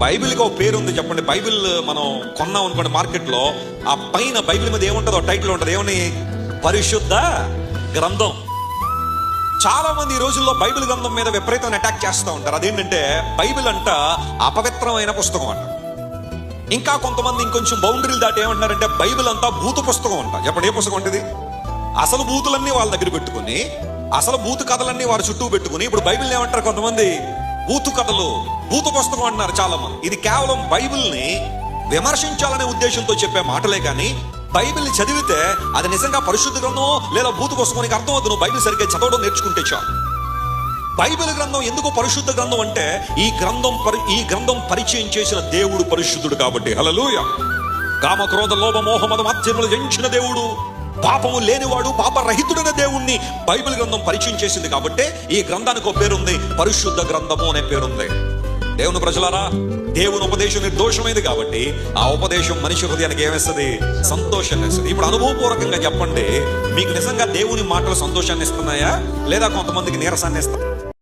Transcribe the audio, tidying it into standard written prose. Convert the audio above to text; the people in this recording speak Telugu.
బైబిల్కి ఒక పేరు ఉంది చెప్పండి. బైబిల్ మనం కొన్నాం అనుకోండి మార్కెట్లో, ఆ పైన బైబిల్ మీద ఏముంటుందో టైటిల్ ఉంటుంది, ఏమని? పరిశుద్ధ గ్రంథం. చాలా మంది ఈ రోజుల్లో బైబిల్ గ్రంథం మీద విపరీతమైన అటాక్ చేస్తూ ఉంటారు. అదేంటంటే బైబిల్ అంట అపవిత్రమైన పుస్తకం అంట. ఇంకా కొంతమంది ఇంకొంచెం బౌండరీలు దాటి ఏమంటారంటే బైబిల్ అంతా భూత పుస్తకం అంట. చెప్పండి, ఏ పుస్తకం ఉంటుంది? అసలు భూతులన్నీ వాళ్ళ దగ్గర పెట్టుకుని, అసలు భూత కథలన్నీ వారి చుట్టూ పెట్టుకుని ఇప్పుడు బైబిల్ ఏమంటారు కొంతమంది? భూతు కథలు, భూత పుస్తకం అంటున్నారు చాలా మంది. ఇది కేవలం బైబిల్ని విమర్శించాలనే ఉద్దేశంతో చెప్పే మాటలే కానీ బైబిల్ని చదివితే అది నిజంగా పరిశుద్ధ గ్రంథం లేదా భూత పుస్తకం నీకు అర్థం అవుతుంది. నువ్వు బైబిల్ సరిగ్గా చదవడం నేర్చుకుంటే చాలు. బైబిల్ గ్రంథం ఎందుకు పరిశుద్ధ గ్రంథం అంటే ఈ గ్రంథం పరిచయం చేసిన దేవుడు పరిశుద్ధుడు కాబట్టి. హల్లెలూయా. కామ క్రోధ లోభ మోహ మద మాత్సర్యములు జయించిన దేవుడు, పాపము లేనివాడు, పాపరహితుడైన దేవుణ్ణి బైబిల్ గ్రంథం పరిచయం చేసింది కాబట్టి ఈ గ్రంథానికి ఒక పేరుంది, పరిశుద్ధ గ్రంథము అనే పేరుంది. దేవుని ప్రజలారా, దేవుని ఉపదేశం నిర్దోషమైంది కాబట్టి ఆ ఉపదేశం మనిషి హృదయానికి ఏమిస్తుంది? సంతోషాన్ని ఇస్తుంది. ఇప్పుడు అనుభవపూర్వకంగా చెప్పండి, మీకు నిజంగా దేవుని మాటలు సంతోషాన్ని ఇస్తున్నాయా లేదా కొంతమందికి నీరసాన్ని ఇస్తాయి?